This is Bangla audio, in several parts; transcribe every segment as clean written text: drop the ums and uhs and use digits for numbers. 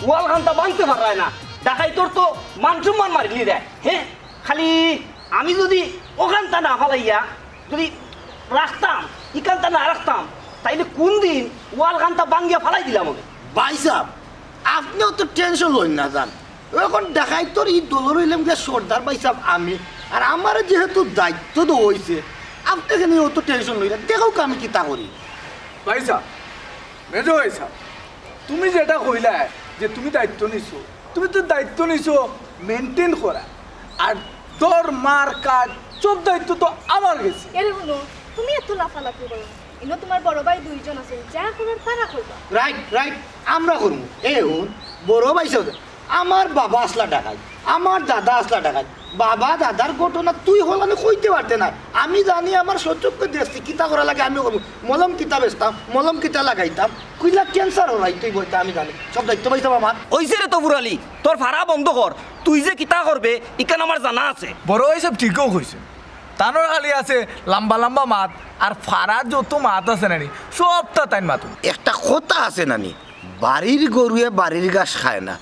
ওয়াল খানটা ভাঙতে পারায় না ডাকাই তোর তো মান সম্মান মারিলি দেয় হ্যাঁ খালি আমি যদি ওখানটা না ফালাইয়া যদি রাখতাম ইখানটা না রাখতাম তাইলে কোন দিন ওয়াল খানটা ভাঙিয়া ফালাই দিলাম আমাকে ভাই সাহেব আপনিও তো টেনশন লইন না যান এখন দেখাই তোর এই দলর হইলাম যে সর্দার ভাই সাহেব আমি আর আমার যেহেতু দায়িত্ব তো হয়েছে আপনাকে নিয়ে অত টেনশন লই না দেখো আমি কি তা করি ভাই সাহেব মেজো ভাই সাহেব তুমি যেটা কইলা যে তুমি দায়িত্ব নিছো তুমি তো দায়িত্ব নিছো মেনটেন করা আর তোর মার কাজ সব দায়িত্ব তো আমার গেছে এরে হলো তুমি এত লাফালাফি করো ইনো তোমার বড় ভাই দুইজন আছে যা করার তারা করবা রাইট রাইট আমরা করবো এখন বড় ভাই সাহেব আমার বাবা আসলা ডাকাই আমার দাদা আসলা ডাকাই বাবা দাদার ঘটনা তুই হলানে কইতে পারতে না আমি জানি আমার সচক্ষে দেখছি কিতা করা লাগে আমি করবো মলম কিতা বেচতাম মলম কিতা লাগাইতাম কুইলা ক্যান্সার হলাই তুই বলতে আমি জানি সব দায়িত্ব পাইতাম আমার ওইসে রে তো বুড়ালি তোর ভাড়া বন্ধ কর তুই যে কিতা করবে ইখান আমার জানা আছে বড় হিসাব ঠিকও কইছে তানোর খালি আছে লম্বা লম্বা মাত আর ফারার যত মাত আছে নানি সবটা তাই মাত একটা কথা আছে নানি বাড়ির গরুয়ে বাড়ির ঘাস খায় না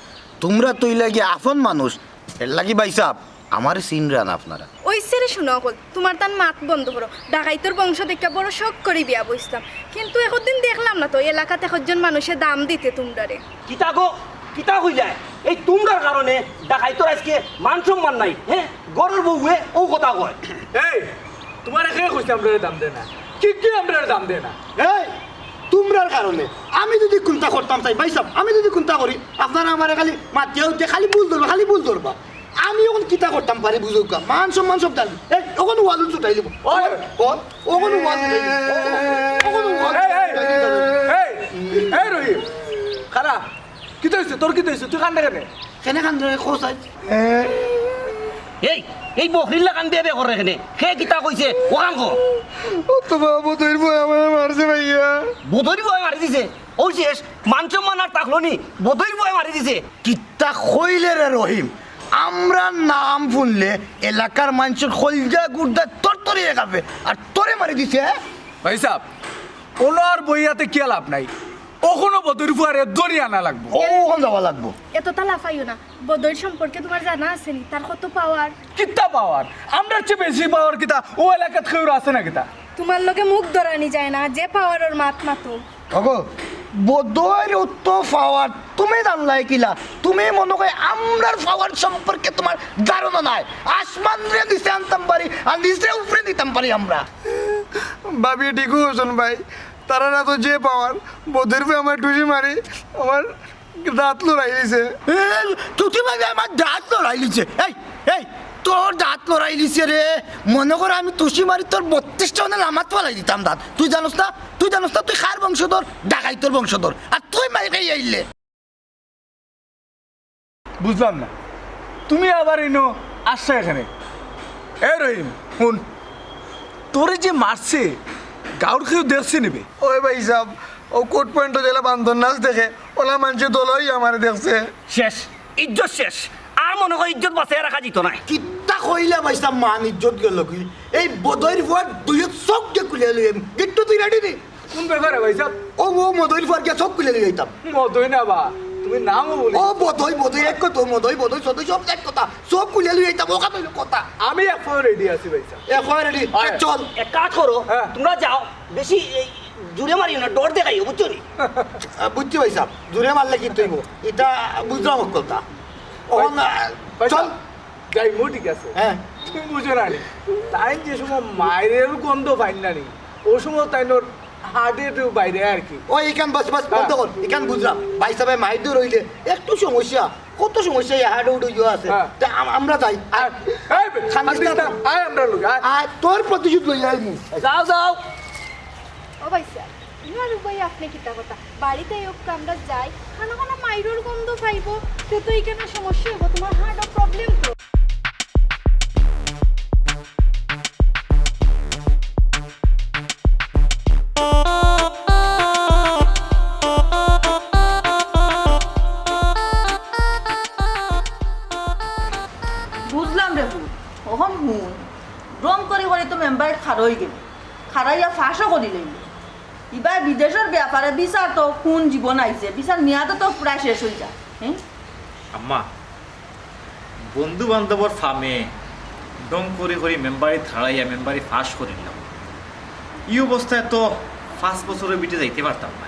তোমরা তুই লাগি আপন মানুষ এর লাগি ভাই সাহেব আমার সিনরান আপনারা ওই সেরে শুনো কল তোমার তার মাত বন্ধ করো ডাকাইতর বংশ দেখে বড় শখ করে বিয়া বসতাম কিন্তু একদিন দেখলাম না তো এলাকাতে একজন মানুষে দাম দিতে তোমরারে কিতা গো কিতা হই যায় এই তোমরার কারণে দেখাই তোর আজকে মান সম্মান নাই হ্যাঁ গরুর বউয়ে ও কথা কয় এই তোমার এখানে কইছে আমরা দাম দে না কি আমরা দাম দে না এই তোমরার কারণে আমি যদি কোনটা করতাম তাই ভাই সাহেব আমি যদি কোনটা করি আপনারা আমার খালি মাতিয়ে উঠে খালি ভুল ধরবা আমি ওখানে কিতা করতাম পারি বুঝো মান সম্মান সব জানি এই ওখানে ওয়াল ছুটাই দিব ওখানে ওয়াল এই রহি খারা কি হইছে তোর কি হইছে তুই কান্দে কেন কেনে খান খোঁচাই এই বকরির লাগান দিয়ে বে করে এখানে হে কিতা কইছে ওখান কো তো বাবু তুই আমার মারছে ভাইয়া বদরি বয় মারি দিছে ও শেষ মান সম্মান আর থাকলো নি বদরি বয় মারি দিছে কিতা কইলে রে রহিম আমরা নাম শুনলে এলাকার মানুষের খলজা গুড়দা তরতরিয়ে খাবে আর তোরে মারি দিছে ভাই সাহেব ওনার বইয়াতে কি লাভ নাই ওখানে বদরি ফুয়ারে দড়ি আনা লাগবো ওখানে যাওয়া লাগবো এত তা লাফাইও না বদর সম্পর্কে তোমার জানা আছে নি তার কত পাওয়ার কিতা পাওয়ার আমরা চেয়ে বেশি পাওয়ার কিতা ও এলাকাত কেউ আছে না কিতা তোমার লগে মুখ ধরানি যায় না যে পাওয়ার ওর মাত মাতো ওগো বদয়ের উত্তর পাওয়ার তুমি জানলাই কিলা তুমি মনে করে আমরার পাওয়ার সম্পর্কে তোমার ধারণা নাই আসমান রে নিচে আনতাম পারি আর নিচে উপরে দিতাম পারি আমরা ভাবি ঠিকও হয়েছেন ভাই তারা না তো যে পাওয়ার বোধের পে আমার টুসি মারি আমার দাঁত লড়াই দিছে তুই ভাই আমার দাঁত লড়াই লিছে এই এই তোর দাঁত লড়াই লিছে রে মনে করে আমি তুষি মারি তোর 32টা মানে লামাত পালাই দিতাম দাঁত তুই জানোস না তুই খার বংশধর ডাকাইতর বংশধর আর তুই মারি খাই আইলে বুঝলাম না তুমি আবার ইনো আসছে এখানে এ রহিম শুন তোরে যে মারছে গাউর খেয়েও দেখছে নেবে ওই ভাই সাহেব ও কোট পয়েন্ট জেলা বান্ধন নাচ দেখে ওলা মানুষের দলই আমার দেখছে শেষ ইজ্জত শেষ আর মনে হয় ইজ্জত বাঁচিয়ে রাখা যেত না কিত্তা কইলে ভাইসা মান ইজ্জত গেল কি এই বদয়ের ফুয়ার দুই চোখ দিয়ে খুলে লই গেট্টু তুই রেডি নি কোন ব্যাপারে ভাই সাহেব ও মদয়ের ফুয়ার গিয়ে চোখ খুলে লই যাইতাম মতই না বা তুমি নামও বলি ও বদয় এক কথা বদয় সদয় সব এক কথা চোখ খুলে লই যাইতাম ও কথা কথা আমি এখন রেডি আছি ভাই সাহেব এখন রেডি চল এক কাজ করো হ্যাঁ। তোমরা যাও বেশি জুড়ে মারিও না ডর দেখাইও বুঝছো নি বুঝছি ভাইসা জুড়ে মারলে কিন্তু এটা বুঝলাম কথা ভাই চল সাহেব, যাই মো ঠিক আছে হ্যাঁ তুমি বুঝো না নি তাই যে সময় মায়ের গন্ধ পাইন না নি ও সময় তাই নোর হার্টের বাইরে আর কি ও এখান বাস বন্ধ কর এখান বুঝলাম ভাই সাহেব মাইদুর রইলে একটু সমস্যা কত সমস্যা হাড়ে উঠে আছে হ্যাঁ। তা আমরা যাই আর আয় আমরা লোক আয় আর তোর প্রতিশোধ লই আইমু যাও যাও ও ভাই স্যার ইনার ভাই আপনি কিতা কথা বাড়িতে হোক আমরা যাই খানা খানা মাইরোর গন্ধ পাইবো তো তো এখানে সমস্যা হইব তোমার হার্ট প্রবলেম তো বুঝলাম রে ভুল ওহন হুন রং করে করে তো মেম্বার খারই গেল খারাইয়া ফাঁসও করি লইল এবার বিদেশের ব্যাপারে বিচার তো কোন জীবন আইছে বিচার মেয়াদও তো প্রায় শেষ হয়ে যায় হ্যাঁ আম্মা বন্ধু বান্ধবর ফার্মে ডং করে করে মেম্বারি থাড়াইয়া মেম্বারি ফাঁস করিলাম এই অবস্থায় তো 5 বছরের বিটে যাইতে পারতাম না।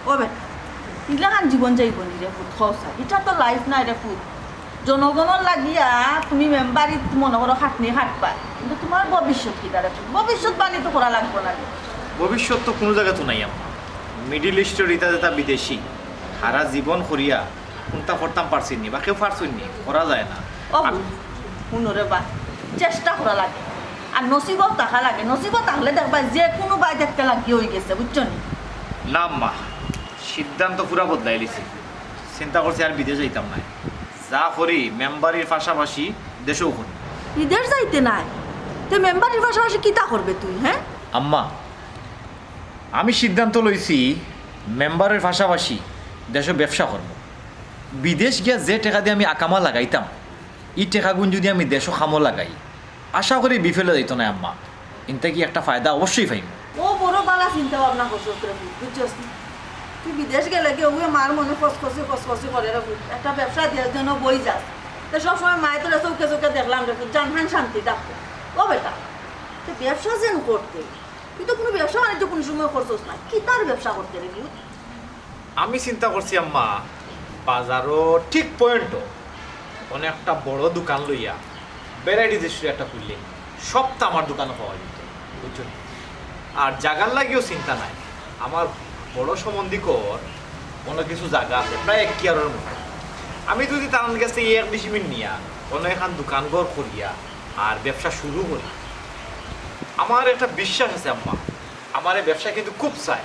ও বেটা ইলাকান জীবন যাইব নি রে ফুট খসা এটা তো লাইফ নাই রে ফুট জনগণের লাগিয়া তুমি মেম্বারিত মনে করো খাটনি খাটবা কিন্তু তোমার ভবিষ্যৎ কি দাঁড়া ভবিষ্যৎ বাণী তো করা লাগবে না ভবিষ্যৎ তো কোনো জায়গা তো নাই আম্মা। মিডিল ইস্টের ইতা যেটা বিদেশি সারা জীবন করিয়া কোনটা করতাম পারছিনি বা কেউ পারছিনি করা যায় না। ও শুনোরে বা চেষ্টা করা লাগে আর নসিবত থাকা লাগে নসিবত থাকলে দেখবা যে কোনো বাই দেখতে লাগিয়ে হয়ে গেছে বুঝছো নি না আম্মা সিদ্ধান্ত পুরা বদলাই লিছি চিন্তা করছি আর বিদেশ যাইতাম না যা করি মেম্বারির পাশাপাশি দেশেও করি। বিদেশ যাইতে নাই তো মেম্বারের পাশাপাশি কিতা করবে তুই হ্যাঁ আম্মা আমি সিদ্ধান্ত লইছি মেম্বারের পাশাপাশি দেশে ব্যবসা করব। বিদেশ গিয়া যে টাকা দিয়ে আমি আকামা লাগাইতাম এই টাকাগুন যদি আমি দেশও খামো লাগাই আশা করি বিফলে যাইতো না আম্মা। ইনতে কি একটা ফায়দা অবশ্যই পাইব। ও বড় বালা চিন্তা ভাবনা করছো তোর বুঝছস তুই বিদেশ গেলে কি ওগুলো মার মনে ফসফসি করে রে একটা ব্যবসা দেওয়ার জন্য বই যাস তো সবসময় মায়ের তোরা চৌকে চৌকে দেখলাম রে জানহান শান্তি ডাকতো ও বেটা তো ব্যবসা যেন করতে তুই তো কোনো ব্যবসা বাণিজ্য কোনো সময় করছোস না কি তার ব্যবসা করতে রে কি আমি চিন্তা করছি আম্মা বাজারও ঠিক পয়েন্টও অনেকটা বড় দোকান লইয়া ভ্যারাইটিস স্টোর একটা খুললে সবটা আমার দোকানে পাওয়া যেত বুঝছো। আর জায়গার লাগিও চিন্তা নাই আমার বড় সম্বন্ধিকর কোনো কিছু জায়গা আছে প্রায় 1 কিয়ারের মতো। আমি যদি তার কাছে 1-2 মিনিট নিয়া কোনো এখন দোকান ঘর করিয়া আর ব্যবসা শুরু করি আমার একটা বিশ্বাস আছে আম্মা আমার এই ব্যবসা কিন্তু খুব চাই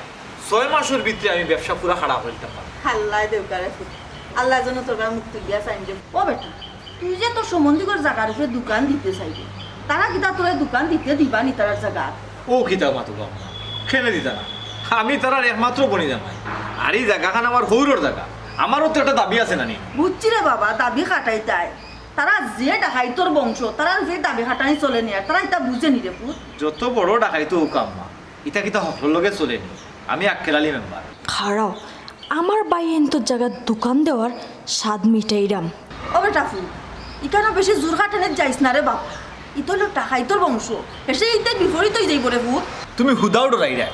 6 মাসের ভিতরে আমি ব্যবসা পুরা খারাপ হইতে পারি। আল্লাহ দেবকারে আল্লাহ যেন তোর মুক্তি দিয়া চাইন যে ও বেটা তুই যে তোর সম্বন্ধিকর জায়গার উপরে দোকান দিতে চাইবি তারা কিতা তোর দোকান দিতে দিবা নি তার জায়গা ও কিতা মাতো আম্মা খেলে দিতা না আমি তার একমাত্র বনি জামাই আর এই জায়গাখান আমার হৌরর জায়গা আমারও তো একটা দাবি আছে নানি। বুঝছি রে বাবা দাবি খাটাই তাই তারা যে ডাকাই তোর বংশ তারা যে দাবি খাটাই চলে নি আর তারা এটা বুঝে নি রে পুত যত বড় ডাকাই তো ওকা আম্মা ইটা কিতা হকর লগে চলেনি আমি আক্কেলালি মেম্বার। খাড়াও আমার বাইন তোর জায়গার দোকান দেওয়ার স্বাদ মিটাইরাম। ও বেটা ফুল ইখানে বেশি জোর খাটানে যাইস না রে বাবা ইতো লোক টাকাই তোর বংশ এসে ইতে বিপরীতই যাইব রে পুত তুমি হুদাও ডরাই রে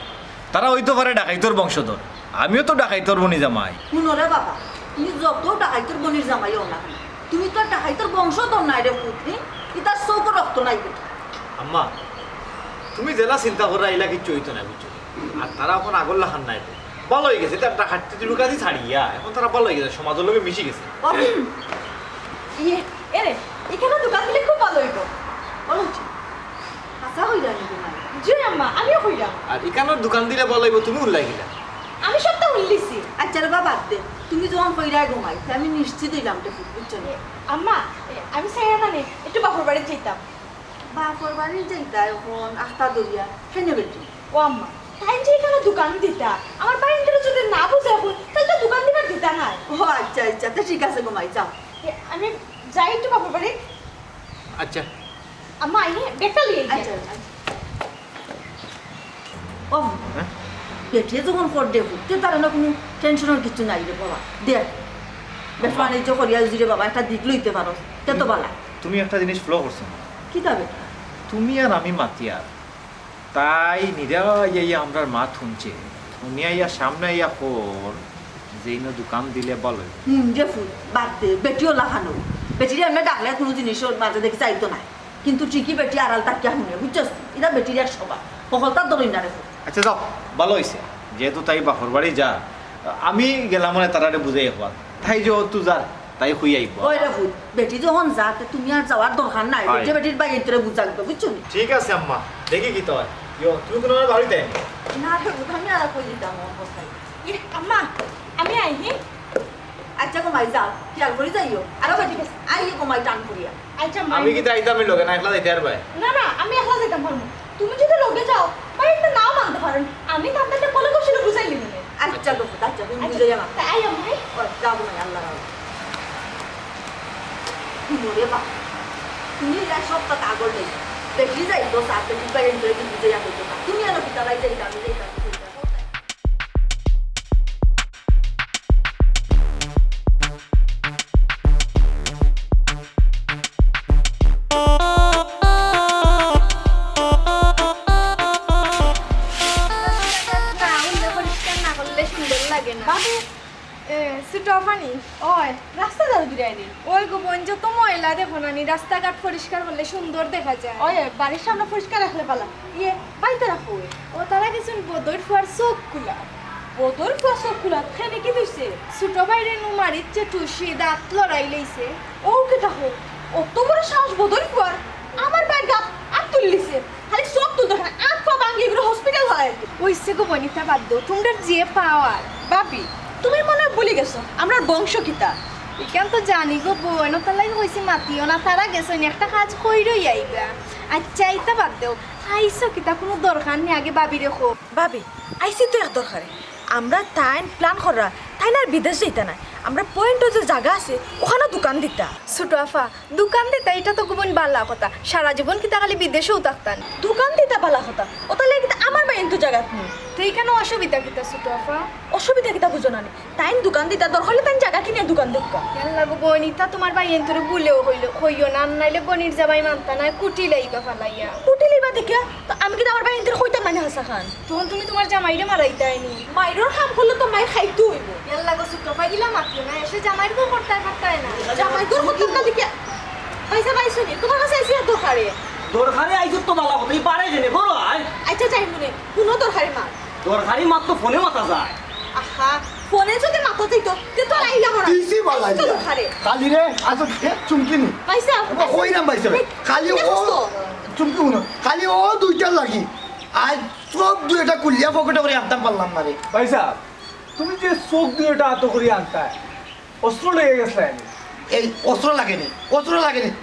তারা হইতে পারে ডাকাইতর বংশধর আমিও তো ডাকাইতর বনি জামাই। শুনো রে বাবা তুমি যত ডাকাই তোর বনির জামাই হও না কেন, তুমি তো ডাকাই তোর বংশ তোর নাই রে পুত ইতার চৌক রক্ত নাই বেটা। আম্মা তুমি জেলা চিন্তা করা এলা কিচ্ছু হইতো না বুঝছো। আর তারা এখন আগর লাখান নাই ভালো হয়ে গেছে তার ডাকাতি লুকাতি ছাড়িয়া এখন তারা ভালো হয়ে গেছে সমাজের লোকে মিশে গেছে। ইয়ে এরে এখানে দোকান দিলে খুব ভালো হইতো বলো আশা হই জানি তোমার জি আম্মা আমিও কইলাম আর এখানের দোকান দিলে ভালো হইব তুমি উল্লাই গেলা। আমি সবটা উল্লিছি। আচ্ছা রে বাবা দে তুমি যখন কইরাই ঘুমাই আমি নিশ্চিত হইলাম তো বুঝছো না আম্মা আমি সাইরা মানে একটু বাপর বাড়ি যেতাম। বাপর বাড়ি যাইতা এখন আস্তা দরিয়া খেনে বেটি ও আম্মা তাই যে এখানে দোকান দিতা আমার বাড়ির যদি না বুঝে এখন তাহলে তো দোকান দিবার দিতা নাই। ও আচ্ছা আচ্ছা তা ঠিক আছে ঘুমাই যাও আমি যাই একটু বাপর বাড়ি। আচ্ছা আম্মা আইনে বেটা লিয়ে আচ্ছা আচ্ছা ও বেটিয়ে যখন ফোর দেবো তে তার না কোনো টেনশনের কিছু নাই রে বাবা দেখ বেশ বাণিজ্য করিয়া যদি রে বাবা একটা দিক লইতে পারো তে তো বালা তুমি একটা জিনিস ফলো করছো কি তবে তুমি আর আমি মাতিয়ার তাই নিরাইয়া আমরার মা থুনছে থুনিয়া সামনে আইয়া পর যেই দোকান দিলে বলো যে ফুল বাদ দে বেটিও লাফানো বেটিরে এমনি ডাকলে কোনো জিনিসের মাঝে দেখি চাইতো না কিন্তু ঠিকই বেটি আড়াল তাকিয়া শুনে বুঝছস এটা বেটির এক স্বভাব সকলতার দরই না রে ফুল আচ্ছা যাও ভালো হয়েছে যেহেতু তাই বাপর বাড়ি যা আমি গেলাম মানে তারারে বুঝাই একবার তাই যে তুই যা তাই খুই আইব। ওই রে ফুল বেটি যখন যা তে তুমি আর যাওয়ার দরকার নাই হয়। বেটি বেটির বাইরে তোরে বুঝা লাগবে বুঝছো নি? ঠিক আছে আম্মা দেখি কি তো হয় তুমি কোনো বাড়িতে না রে ফুল আমি আর কই দিতাম আমার কথাই আম্মা আমি আইনি। আচ্ছা কমাই যাও খেয়াল করে যাইও আর বেটি আই কমাই টান করিয়া আচ্ছা আমি কি তাই আমি লগে না একলা যাইতে আর ভাই না না আমি একলা যেতাম পারবো তুমি যদি লগে যাও বাড়িতে নাও মানতে পারেন আমি তো আপনাকে কলে কষলে বুঝাই নিবেন। আচ্ছা গো আচ্ছা তুমি বুঝে যাও তাই আম্মাই যাও না আল্লাহ রাও রে বা তুমি যা সব কথা আগল নেই বেটি যাই তো সাথে তুমি বাইরে বুঝে যাও তুমি আর কি তারাই যাই আমি যাই ফানি ওই রাস্তা দাও দিরাইনি ওই গো বোন যত ময়লা দেখো নানি রাস্তাঘাট পরিষ্কার করলে সুন্দর দেখা যায় ওই বাড়ির সামনে পরিষ্কার রাখলে পালা ইয়ে বাইতে রাখো ও তারা কিছু বদর ফুয়ার চোখ খুলা বদর ফুয়ার চোখ খুলা খেনে কি দিছে ছোট বাইরে নু মারিচ্ছে টুসি দাঁত লড়াই লইছে ও কে দেখো অত বড় সাহস বদর ফুয়ার আমার বাইর গাত আর তুলিছে খালি সব তো দেখেন আট পা ভাঙি এগুলো হসপিটাল হয় ওইসে গো বনিতা বাদ দাও তোমরা যে পাওয়ার বাপি তুমি মনে হয় ভুলে গেছো আমরা বংশ কিতা ইকান তো জানি গো বোন তার লাগে হয়েছে মাতিও না তারা গেছো একটা কাজ কইরই আইবা আচ্ছা এইটা বাদ দেও আইসো কিতা কোনো দরকার নেই আগে বাবি রেখো ভাবি আইসি তো এক দরকারে আমরা তাই প্ল্যান করা তাই না আর বিদেশ যেতে না আমরা পয়েন্টে যে জায়গা আছে ওখানে দোকান দিতা ছোট আফা দোকান দিতা এটা তো গোবন বালা কথা সারা জীবন কিতা খালি বিদেশেও থাকতান দোকান দিতা বালা কথা ও তাহলে কিন্তু আমার বাইন তো জায়গা নেই তো এইখানে অসুবিধা কিতা ছোট আফা অসুবিধা কিতা বুঝো না তাই দোকান দিতা দরকার হলে তাই জায়গা কিনে দোকান দেখবা ইয়াল্লা গো বনিতা তোমার ভাই এন্তরে ভুলেও হইও না নাইলে বনির যাবাই মানতা না কুটি লাইবা ফালাইয়া কুটি লিবা দেখিয়া তো আমি কিন্তু আমার বাইন হইতাম মানে হাসা খান তখন তুমি তোমার জামাইরে মারাইতাইনি মাইরোর কাম করলে তো মাই খাইতো হইব ইয়াল্লা গো ছোট আফা গিলা মাতিও না এসে জামাইর তো করতে পারতাই না জামাই তোর হতাম না দেখিয়া পয়সা পাইছো নি তোমার কাছে আইসি দরকারে দরকারে আইজত তো বালা হতেই পারে জেনে বড় আয় আচ্ছা যাই মনে কোনো দরকারে মা দরকারি মাত্র ফোনে মাথা যায় আহা ফোনে যদি মাথা দিত তে তো আইলা মরা কিসি বালা তো দরকারে কালি রে আজ চুমকিনি পয়সা কই নাম পাইছে খালি ও চুমকি উনো খালি ও দুইটা লাগি আজ সব দুইটা কুলিয়া পকেটে করে আনতাম পারলাম না রে ভাই সাহেব তুমি যে চোখ দিয়ে ওটা আত করি আনতা অস্ত্র লেগে গেছে এই অস্ত্র লাগেনি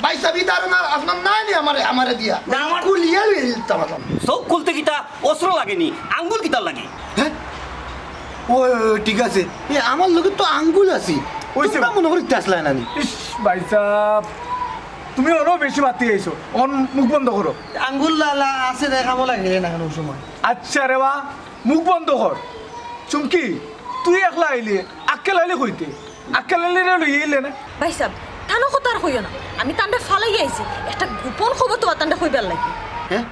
ভাই সাবি তার না আপনার নাই নি আমারে দিয়া না, আমার- কুলিয়া লইয়ে দিতাম আমি। চোখ খুলতে কিতা অস্ত্র লাগেনি আঙ্গুল কিতার লাগে হ্যাঁ ও ঠিক আছে এ আমার লগে তো আঙ্গুল আছে হইছে। তোমরা মনে করিতে আসলা না নি ইস ভাই সাহেব তুমি আরো বেশি মাতি আইছো অন মুখ বন্ধ করো আঙ্গুল লালা আছে দেখাবো লাগে না কেন সময় আচ্ছা রে বা মুখ বন্ধ কর চুমকি তুই একলা আইলি আক্কেল আইলি কইতে আক্কেল আইলি রে লই এলে না ভাই সাহেব তানো কথা আর হইও না আমি তান্ডা ফালাই আইছি একটা গোপন খবর তো তান্ডা কইবার লাগে হ্যাঁ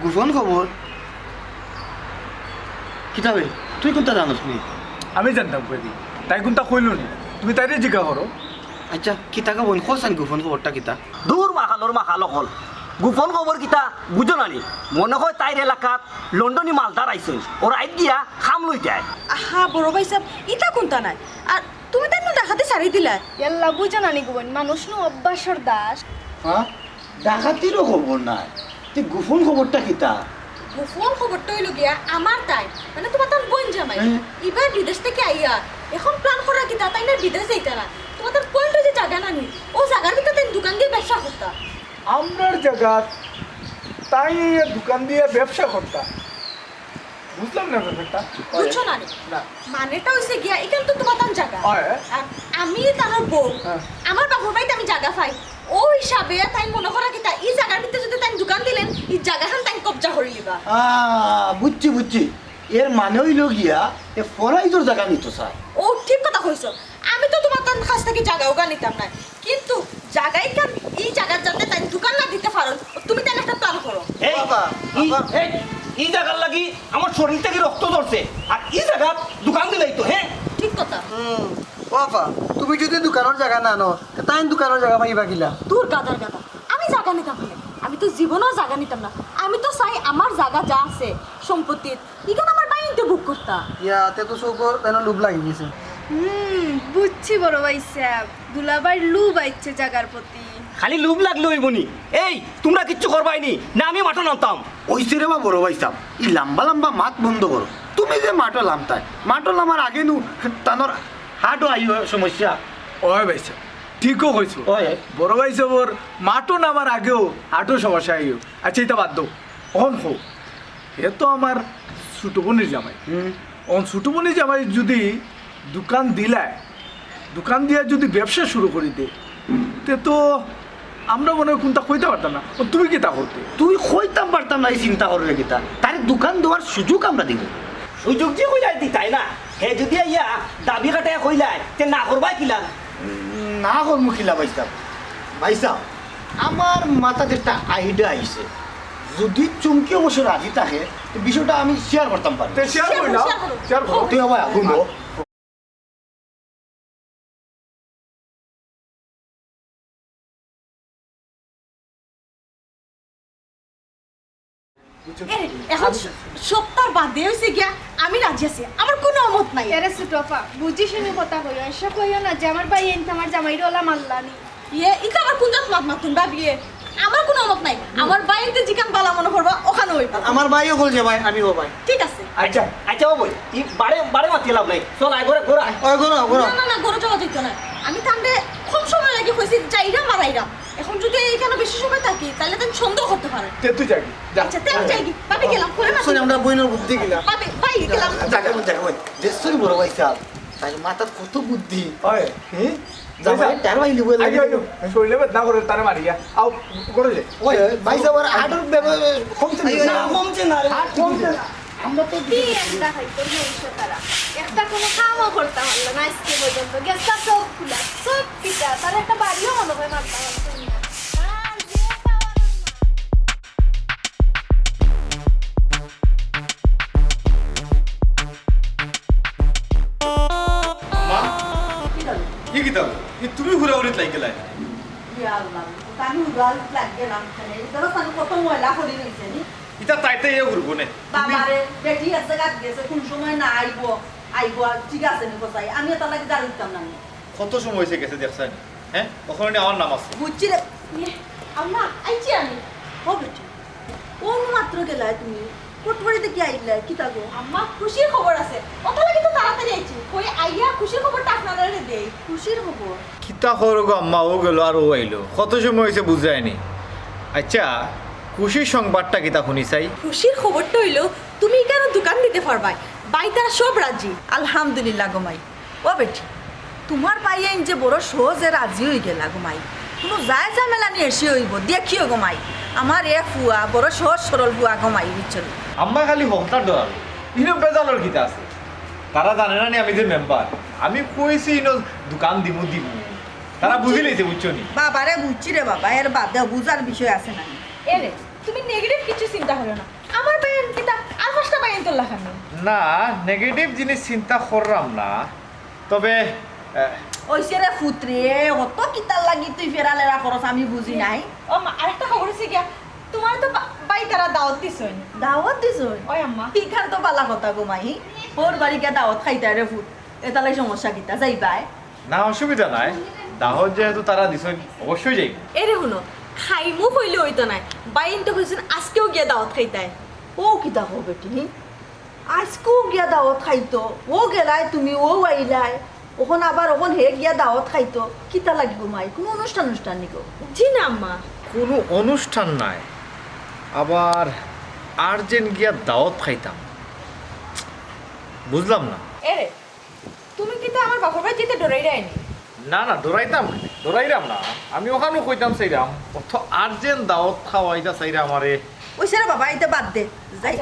গোপন খবর কিতাবে তুই কোনটা জানোস নি আমি জানতাম কই দি তাই কোনটা কইলো নি তুমি তাইরে জিজ্ঞা করো আচ্ছা কিতা খবর খোঁজান গোপন খবরটা কিতা দূর মাখাল হল গোপন খবর কিতা বুঝো নানি মনে হয় তাইর এলাকাত লন্ডনী মালদার আইসন ওরা আইত গিয়া খাম লই যায় আহা বড় ভাই সাহেব ইটা কোনটা নাই আর তুমি তাই দেখাতে সারি দিলা ইয়াল্লা বুঝো না নি গোবন মানুষ নু অভ্যাসর দাস হ্যাঁ ডাকাতিরও খবর নাই তুই গোপন খবরটা কিতা গোপন খবরটা হইল গিয়া আমার তাই মানে তোমার তার বোন জামাই এবার বিদেশ থেকে আইয়া এখন প্ল্যান করা কিতা তাই না বিদেশ যাইতা না তোমার তার পয়েন্ট যে জায়গা নানি ও জায়গার ভিতরে তাই দোকান দিয়ে ব্যবসা করতা আমরার জায়গা তাই এই দোকান দিয়ে ব্যবসা করতাম বুঝলাম না ব্যাপারটা বুঝছো না নি? না মানেটা হইছে গিয়া এখান তো তোমার তার জায়গা হয়। আর আমি তার বউ হ্যাঁ। আমার বাপর বাড়িতে আমি জায়গা পাই ও হিসাবে তাই মনে করা কিতা এই জায়গার ভিতরে যদি তাই দোকান দিলেন এই জায়গাখান তাই কবজা করে লিবা বুঝছি এর মানে হইল গিয়া এ ফরাইজোর জায়গা নিত স্যার ও ঠিক কথা কইছো আমি তো তোমার তার কাছ থেকে জায়গা ওগা নিতাম না কিন্তু জায়গায় কান এই জায়গার যাতে তাই দোকান না দিতে পারো তুমি তাই একটা প্ল্যান করো এই এই জায়গার লাগি আমার শরীর থেকে রক্ত ধরছে আর এই জায়গা দোকান দিলাই তো হ্যাঁ ঠিক কথা বাবা তুমি যদি দোকানের জায়গা না নো তাই দোকানের জায়গা পাইবা কিলা দূর গাদার গাদা আমি জায়গা নিতাম না আমি তো জীবনেও জায়গা নিতাম না আমি তো চাই আমার জায়গা যা আছে সম্পত্তির এখানে আমার বাইনতে বুক করতা ইয়াতে তো চৌকর তাই লোভ লাগি গেছে বুঝছি বড় ভাই সাহেব দুলাভাই লুব আইছে জাগার প্রতি খালি লুব লাগলো ওই বনি এই তোমরা কিচ্ছু করবাইনি না আমি মাঠে নামতাম ওইসে রে বা বড় ভাই সাহেব এই লম্বা লম্বা মাত বন্ধ করো তুমি যে মাটো লামতাই মাটো লামার আগে নু তানোর হাটও আই সমস্যা ওই ভাই সাহেব ঠিকও কইছো ওই বড় ভাই সাহেবর মাটো নামার আগেও আটো সমস্যা আইও আচ্ছা এটা বাদ দাও অন হোক এ তো আমার ছোট বোনের জামাই অন ছোট বোনের জামাই যদি দোকান দিলায় দোকান দিয়ে যদি ব্যবসা শুরু করে দে তে তো আমরা মনে হয় কোনটা কইতে পারতাম না তুমি কি তা করতে তুই কইতাম পারতাম না এই চিন্তা করলে কিতা তার দোকান দেওয়ার সুযোগ আমরা দিব সুযোগ যে কইলাই দি তাই না হে যদি ইয়া দাবি কাটায় কইলাই তে না করবাই কিলা না হল মুখিলা ভাই সাহেব আমার মাথাতে একটা আইডিয়া আইছে যদি চুমকি অবশ্য রাজি থাকে তো বিষয়টা আমি শেয়ার করতাম পারি শেয়ার করি না শেয়ার করো। শেয়ার করো তুই আবার ঘুমো বুঝছো? এ, এখন সপ্তাহ বাদে হয়েছে গিয়া আমি রাজি আছি, আমার কোনো অমত নাই। এরে সুটফা বুঝি শুনি কথা কইও এসব কইও না যে আমার ভাই এনতে আমার জামাইরে ওলা মাল্লানি ইটা আমার কোন জাত মাত মাতুন ভাবিয়ে, আমার কোনো অমত নাই। আমার বাইতে জিকান বালা মনে করবা ওখানে হইবা। আমার ভাইও বলছে ভাই আমিও ভাই ঠিক আছে। আচ্ছা আচ্ছা ও বই ই বাড়ে বাড়ে মাতি লাভ নাই চল আয় ঘরে ঘোরা ওই ঘুরো ঘুরো না না না, গরু যাওয়া যেত না। আমি তাহলে কম সময় লাগে কইছি যাইরা মারাইরা। এখন যদি এইখানে বেশি সময় থাকি তাহলে তো সন্দেহ করতে পারে। তে তুই যাবি যা। আচ্ছা তেল যাই কি ভাবি গেলাম করে মাতি শুনে আমরা বইনের বুদ্ধি গিলা ভাবি ভাই গেলাম। জায়গা ভাই দেশই বড় ভাই সাহেব, তাই মাথার কত বুদ্ধি। ওই হ্যাঁ জামাই টার ভাই লিবো আগে লাগে। আগে শরীরে বেদনা করে তারে মারিয়া আও করে দে। ওই ভাই সাহেব আর আডর কমছে না, কমছে না রে কমছে না। আমরা তো কি একটা খাইতো মহিষ তারা একটা কোনো কামও করতে পারলো না আজকে পর্যন্ত গ্যাসটা সব খোলা সব পিতা তার একটা বাড়িও মনে হয় মারতে পারতো না আর যে খাওয়ানোর মা কি কিতাব তুমি ঘুরাঘুরিত লাগি গেলাই ইয়া আল্লাহ, আমি উড়াল লাগে নাম খানে ধরো তার কত ময়লা করে রইছে নি। ইতা তাইতে এ ঘুরবো নে বাবারে বেটি আছে গাত গেছে, কোন সময় না আইবো আইবো ঠিক আছে নি কোথায়, আমি এটা লাগে দাঁড় দিতাম না। কত সময় হয়েছে গেছে দেখছেন হ্যাঁ ওখানে আমার নাম আছে বুঝছি রে আম্মা আইছি আমি। ও বেটি কোন মাত্র গেলা তুমি কোটবাড়িতে কি আইলা কি তাগো? আম্মা খুশির খবর আছে, অত লাগে তো তাড়াতাড়ি আইছি। কই আইয়া খুশির খবরটা আপনারা দেই। খুশির খবর কিতা খবর গো আম্মা ও গেল আর ও আইলো কত সময় হয়েছে বুঝায়নি আচ্ছা খুশির সংবাদটা কিতা শুনি চাই খুশির খবরটা হইলো তুমি কেন দোকান দিতে পারবাই, বাই তারা সব রাজি। আলহামদুলিল্লাহ গোমাই। ও বেটি তোমার পাইয়েন যে বড় সহজে রাজি হয়ে গেলা গোমাই, কোনো যায় ঝামেলা নিয়ে এসে হইব দেখিও গোমাই। আমার এ ফুয়া বড় সহজ সরল ফুয়া গোমাই বুঝছো। আম্মা খালি হকটার ডর ইনো বেজালোর কিতা আছে তারা জানে না নি আমি যে মেম্বার আমি কইছি ইনো দোকান দিমু দিমু তারা বুঝি লইছে বুঝছো নি বাবারে বুঝছি রে বাবা, এর বাদে বুঝার বিষয় আছে না। এরে তুমি নেগেটিভ কিছু চিন্তা করো না, আমার বাইন কিতা আর পাঁচটা বাইন তো লাখানো। না নেগেটিভ জিনিস চিন্তা করলাম না তবে ওইসে রে ফুত্রে অত কিতার লাগি তুই ফেরালেরা করস আমি বুঝি নাই। ও মা আরেকটা খবর আছে গিয়া, তোমার তো বাই তারা দাওয়াত দিছই। দাওয়াত দিছই? ওই আম্মা ঠিকার তো বালা কথা গোমাই, ওর বাড়ি গিয়া দাওয়াত খাইতা রে ফুট, এতালাই সমস্যা কিতা যাইবাই? না অসুবিধা নাই দাহত যেহেতু তারা দিছেন অবশ্যই যাই এরে শুনো খাইমু কইলে হইতো নাই, বাইন তো কইছেন আজকেও গিয়া দাওয়াত খাইতাই। ও কিতা হো বেটি আজকেও গিয়া দাওয়াত খাইতো, ও গেলাই তুমি ও আইলাই, ওখন আবার ওখন হে গিয়া দাওয়াত খাইতো কিতা লাগিব মাই? কোনো অনুষ্ঠান অনুষ্ঠান নিকো? জি না আম্মা। কোনো অনুষ্ঠান নাই আবার আর্জেন্ট গিয়া দাওয়াত খাইতাম বুঝলাম না এরে তুমি কিতা আমার বাপর বাড়ি যেতে ডরাই রাইনি? না না ডরাইরাম না আমি ওখানেও কইতাম চাইরাম অত আর্জেন্ট দাওয়াত খাওয়াইতা চাইরাম আমারে ওইসে রে বাবা এটা বাদ দে যাই।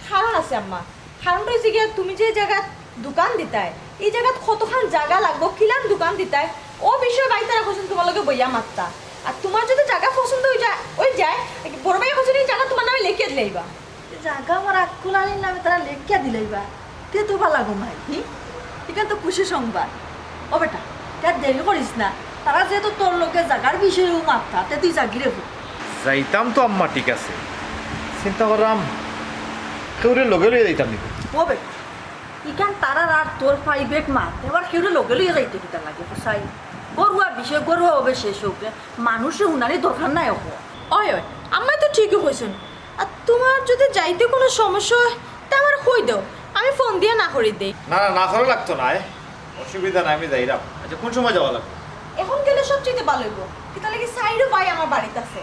কারণ আছে আম্মা, কারণটা হচ্ছে গিয়া তুমি যে জায়গাত দোকান দিতাই এই জায়গাত কতখান জায়গা লাগবো কিলান দোকান দিতাই ও বিষয়ে বাইতারা কোশ্চেন তোমার লগে বইয়া মাত্তা। আর তোমার যদি জায়গা পছন্দ হয়ে যায় বড় ভাই কোশ্চেন এই জায়গা তোমার নামে লিখে দিলাইবা। জায়গা আমার আকুলানির নামে তারা লিখিয়া দিলাইবা তে তো ভালো লাগো মাই এখানে তো খুশি সংবাদ। ও বেটা তার দেরি করিস না, তারা যেহেতু তোর লোকে জায়গার বিষয়েও মাত্তা তে তুই জাগিরে যাইতাম তো আম্মা ঠিক আছে চিন্তা করলাম কেউরে লগে লইয়া যাইতাম নাকি ও বেটা ইখান তারার আর তোর প্রাইভেট মাত এবার কেউ লগে লইয়া যাইতে কিতা লাগে কোসাই গরুয়া বিষয় গরুয়া হবে শেষ হোক, মানুষের উনারই দরকার নাই ওকে। ওই ওই আমি তো ঠিকই কইছেন, আর তোমার যদি যাইতে কোনো সমস্যা হয় তা আমার কই দাও, আমি ফোন দিয়ে না করে দেই। না না না করা লাগতো না অসুবিধা নাই আমি যাইরাম আচ্ছা কোন সময় যাওয়া লাগবে এখন গেলে সবচেয়ে ভালো হইব কিতা লাগে সাইডও ভাই আমার বাড়িতে আছে।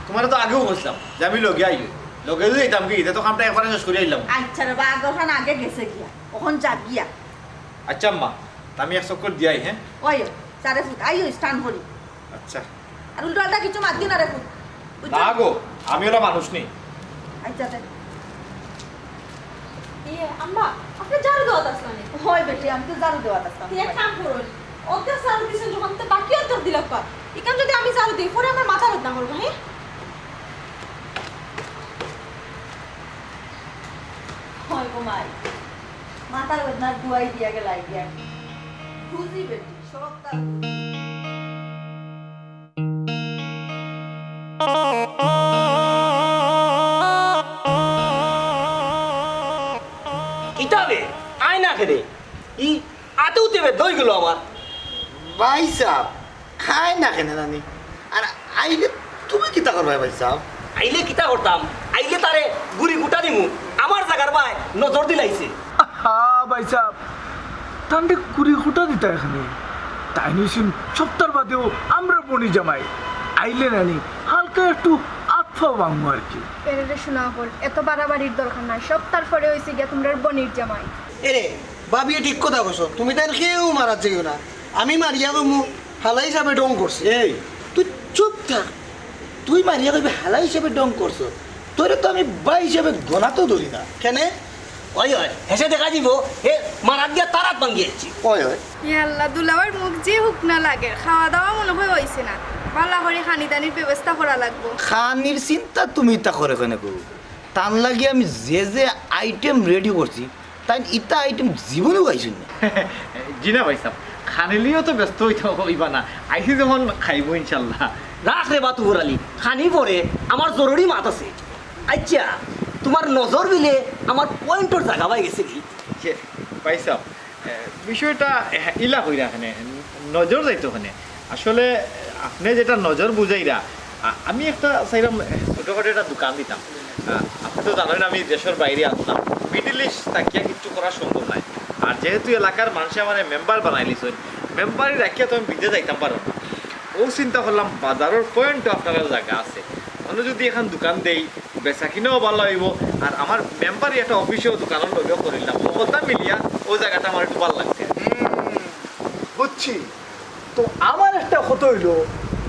তোমার তো আগেও বলছিলাম যে আমি লগে আইলে লগে যদি যাইতাম কি এটা তো কামটা একবারে শেষ করে আইলাম আচ্ছা রে বা আগরখান আগে গেছে গিয়া ওখান যা গিয়া। আচ্ছা আম্মা তা আমি এক চক্কর দিয়াই হ্যাঁ ওই চারে ফুট আইও স্টান করি আচ্ছা আর উল্টাটা কিছু মাত দিন না রে ফুট না গো আমি ওরা মানুষ নেই আচ্ছা ইয়ে আম্মা আপনি জারু দেওয়াত আসলেন? হয় বেটি আমি তো জারু দেওয়াত আসলাম। এক কাম করুন অর্ধেক জারু দিছেন যখন তো বাকি অর্ধেক দিলাম পর এখান যদি আমি জারু দিই পরে আমার মাথা বেদনা করবো। হ্যাঁ হয় গো মাই মাথার বেদনার দুয়াই দিয়া গেল আইডিয়া বুঝি বেটি সব তার যে বেদ হয়ে গেল আমার। ভাই সাহেব খাই না কেন নানি আর আইলে তুমি কিতা করবা ভাই সাহেব আইলে কিতা করতাম, আইলে তারে গুড়ি গুটা দিমু, আমার জায়গার ভাই নজর দিলাইছে। হ্যাঁ ভাই সাহেব তান্ডে কুড়ি খুঁটা দিতা এখানে তাই নিয়েছেন সপ্তাহ বাদেও আমরা বনি জামাই আইলে নানি হালকা একটু আত্মা ভাঙবো আর কি। এরে শোনা হল এত বাড়াবাড়ির দরকার নাই, সব তারপরে হয়েছে গিয়া তোমরা বনির জামাই। এরে বাবিয়ে ঠিক কথা কছো, তুমি তাই কেউ মারা যাইও না, আমি মারিয়া কমু হালাই হিসাবে ডং করছি। এই তুই চুপ থাক, তুই মারিয়া কইবে হালা হিসেবে ডং করছো, তোরে তো আমি ভাই হিসেবে গোনা তো ধরি না কেনে ওই হয় হেসে দেখা দিব হে মারাত দিয়া তারাত ভাঙ্গিয়েছি। ওই হয় আল্লাহ দুলাবার মুখ যে হুক না লাগে, খাওয়া দাওয়া মনে হয় হয়েছে না, পাল্লা করে খানি দানির ব্যবস্থা করা লাগবো। খানির চিন্তা তুমি তা করে কেন করু, তার লাগি আমি যে যে আইটেম রেডি করছি তাই ইটা আইটেম জীবনেও গাইছি না। জি না ভাই সাহেব, খানিলিও তো ব্যস্ত হইবা না, আইসি যখন খাইব ইনশাল্লাহ। রাখ রে বা তুবর আলী, খানি পরে আমার জরুরি মাত আছে। আচ্ছা তোমার নজর দিলে আমার পয়েন্টর জায়গা পাই গেছে কি? ভাই সাহেব বিষয়টা ইলা হইরা এখানে নজর যাইতো ওখানে আসলে আপনি যেটা নজর বুঝাইরা আমি একটা চাইলাম ছোটোখাটো একটা দোকান দিতাম। আপনি তো জানেন আমি দেশের বাইরে আসলাম, মিডিল ইস্ট তাকিয়া কিচ্ছু করা সম্ভব নাই। আর যেহেতু এলাকার মানুষে আমার মেম্বার বানাই লিছেন, মেম্বারই রাখিয়া তো আমি বিদে যাইতাম পারো না। ও চিন্তা করলাম বাজারের পয়েন্টও আপনার জায়গা আছে, অন্য যদি এখন দোকান দেই বেচা কিনেও ভালো হইব, আর আমার মেম্বারই একটা অফিসেও দোকানের লগেও করিলাম, কথা মিলিয়া ওই জায়গাটা আমার একটু ভালো লাগছে। বুঝছি, তো আমার একটা কথা হইলো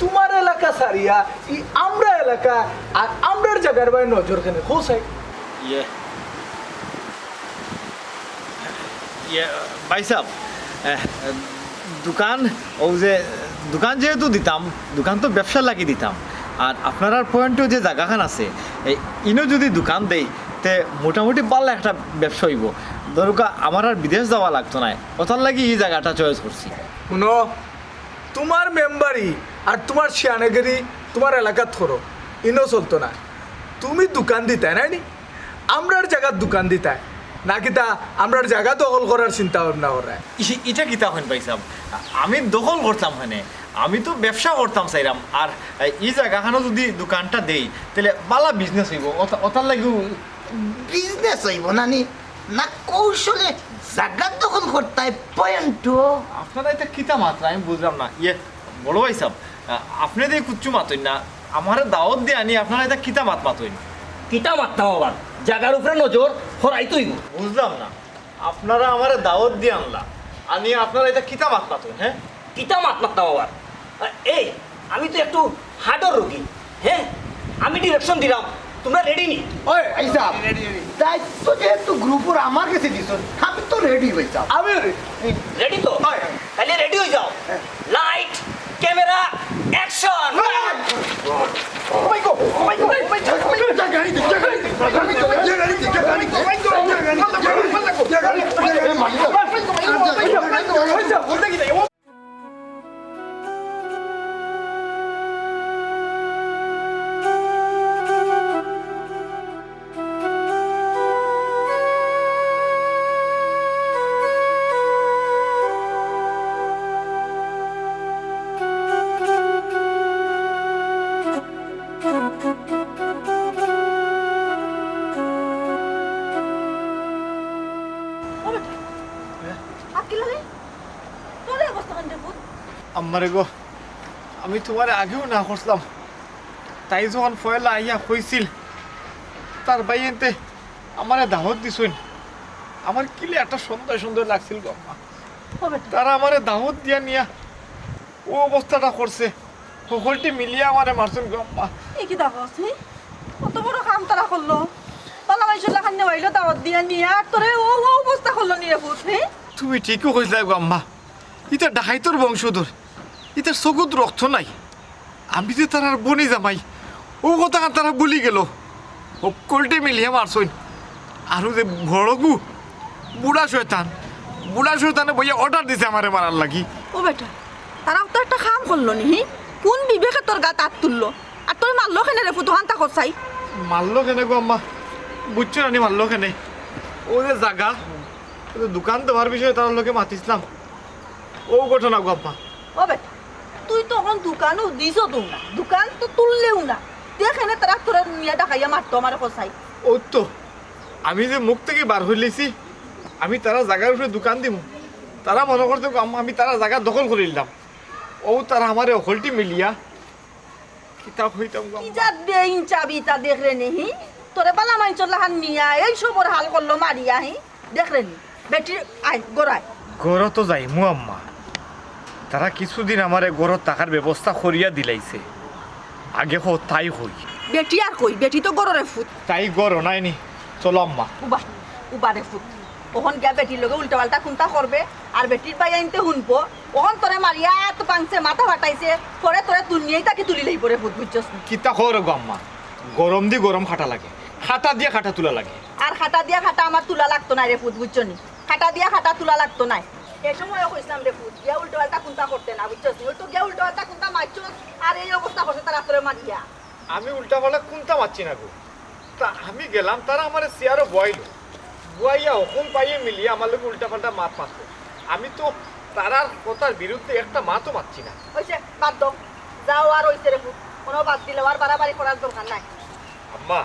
তোমার এলাকা সারিয়া ই আমরা এলাকা আর আমরার জায়গার ভাই নজর কেনে হোসাই। ইয়ে ইয়ে ভাই সাহেব দোকান ও যে দোকান যেহেতু দিতাম, দোকান তো ব্যবসা লাগি দিতাম, আর আপনার পয়েন্টও যে জায়গাখান আছে ইনো যদি দোকান দেই তে মোটামুটি পারলে একটা ব্যবসা হইব। ধরুকা আমার আর বিদেশ যাওয়া লাগতো না, ওটার লাগি এই জায়গাটা চয়েস করছি। শুনো, তোমার মেম্বারি আর তোমার শিয়ানাগিরি তোমার এলাকাত করো ইনো চলতো না, তুমি দোকান দিতাই নাইনি আমরার জায়গার দোকান দিতাই নাকি তা আমরার জায়গা দখল করার চিন্তা ভাবনা করে? এটা কিতা হন ভাই সাহেব, আমি দখল করতাম মানে আমি তো ব্যবসা করতাম চাইলাম, আর এই জায়গাখানো যদি দোকানটা দেই তাহলে বালা বিজনেস হইব, ওটার লাগি বিজনেস হইব নানি না কৌশলে জায়গা দখল করতে পয়েন্ট। আপনারা এটা কিতা মাত্রা আমি বুঝলাম না। ইয়ে বড় ভাই সাহেব আপনি দিয়ে কুচ্ছু মাতইন না, আমার দাওয়াত দিয়ে আনি আপনারা এটা কিতা মাত মাতইন। কিতা মারতাম আবার, জায়গার উপরে নজর হরাইতই। বুঝলাম না, আপনারা আমার দাওয়াত দিয়ে আনলা আনি আপনারা এটা কিতা মাত মাতইন। হ্যাঁ কিতা মাত মারতাম আবার, এই আমি তো একটু হার্টের রোগী, হ্যাঁ আমি ডিরেকশন দিলাম, তোমরা রেডি নি? ওই আইসা দায়িত্ব যেহেতু গ্রুপের আমার কাছে দিছ আমি তো রেডি হয়ে যাও। আমি রেডি তো? তাহলে রেডি হয়ে যাও, লাইট ক্যামেরা অ্যাকশন। আমারে গো আমি তোমার আগেও না করছিলাম, তাই যখন ফয়লা আইয়া কইছিল তার বাইয়েতে আমারে দাওয়াত দিছুন, আমার কিলে একটা সুন্দর সুন্দর লাগছিল গো। তারা আমারে দাওয়াত দিয়া নিয়া ও অবস্থাটা করছে, সকলটি মিলিয়ে আমারে মারছুন গো। এই কি দেখো কত বড় কাম তারা করলো, পালা মাইশুল খান নেওয়াইলো দাওয়াত দিয়া নিয়ে আর তোরে ও অবস্থা করলো নিয়ে ভূত। হ্যাঁ তুমি ঠিকই কইলা গো আম্মা, ইটা ডাকাইতর বংশধর, ইটার চকুত রক্ত নাই, আমি যে তার বনি জামাই ও কথা তারা বলি গেল, সকলটি মিলিয়ে মারছুন। আর যে বড়গু বুড়া শয়তানে বইয়া অর্ডার দিছে আমারে মারার লাগি। ও বেটা তারা তো একটা কাম করলো নি, কোন বিবেকে তোর গা তাক তুললো আর তোর মারলো কেন রে ফুটো হান্তা করছাই? মারলো কেনে গো আম্মা, বুঝছো না মারলো কেনে? ও যে জাগা দোকান দেওয়ার বিষয়ে তার লোকে মাতিছিলাম, ও ঘটনা গো আম্মা। ও বেটা তুই তখন দোকানও দিছো তো না, দোকান তো তুললেও না, দেখেনে তারা তোরা নিয়ে ডাকাইয়া মারতো আমার কষাই। ও তো আমি যে মুখ থেকে বার হইলেছি আমি তারা জায়গার উপরে দোকান দিব, তারা মনে করতে আম্মা আমি তারা জায়গা দখল করে নিলাম। ও তারা আমার অকলটি মিলিয়া কিতাব হইতাম গো কি আম্মা। যা দেইন চাবি তা দেখলে নেহি তোরে বালা মাইচর লাহান নিয়া এই সবর হাল করলো মারিয়া হি দেখলে নি বেটি আয় গোড়ায়। গড় তো যাইমু আম্মা, তারা কিছুদিন আমার গড় টাকার ব্যবস্থা করিয়া দিলাইছে, আগে হো তাই হই। বেটি আর কই, বেটি তো গড়রে ফুট তাই গড় নাইনি, চলো আম্মা। উবা উবারে ফুট ওখন গিয়া বেটির লগে উল্টা পাল্টা খুনতা করবে আর বেটির বাই আনতে শুনবো, ওখন তোরে মারিয়া তো পাংছে মাথা ফাটাইছে পরে তোরে তুলনিয়েই তাকে তুলি লই পরে ফুট বুঝছস। কিতা খবর গো আম্মা, গরম দি গরম খাটা লাগে, খাটা দিয়ে খাটা তোলা লাগে। আর খাটা দিয়া খাটা আমার তুলা লাগতো না রে ফুট বুঝছো নি, খাটা দিয়া খাটা তুলা লাগতো না। এই সময় কইছিলাম রে ফুট গিয়া উল্টো পাল্টা খুনতা করতে না বুঝছস, ওই তো গিয়া উল্টো পাল্টা খুনতা মারছস আর এই অবস্থা করছে তারা তোরে মারিয়া। আমি উল্টা পাল্টা কোনটা মারছি না গো, তা আমি গেলাম তারা আমার চেয়ারও বয়াইলো, বয়াইয়া হুকুম পাইয়ে মিলিয়ে আমার লোক উল্টা পাল্টা মাত মারতো। আমি তো তারার কথার বিরুদ্ধে একটা মাতও মারছি না। হইছে বাদ দাও, যাও আর হইছে রে ফুট, কোনো বাদ দিলে আর বাড়াবাড়ি করার দরকার নাই। আম্মা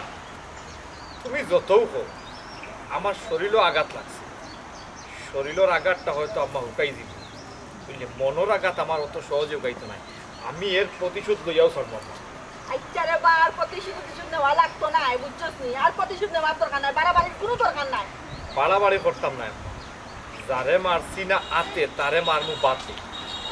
তুমি যতও হোক আমার শরীরও আঘাত লাগছে, শরীরের আঘাতটা হয়তো আম্মা হুকাই দিব, বুঝলি মনের আঘাত আমার অত সহজে হুকাইতো নাই, আমি এর প্রতিশোধ লইয়াও ছাড়বো আম্মা। আচ্ছা রে বা আর প্রতিশোধ নেওয়া লাগতো না বুঝছস নি, আর প্রতিশোধ নেওয়ার দরকার নাই, বাড়াবাড়ির কোনো দরকার নাই। বাড়াবাড়ি করতাম না আম্মা, যারে মারছি না আতে তারে মারমু বাতে,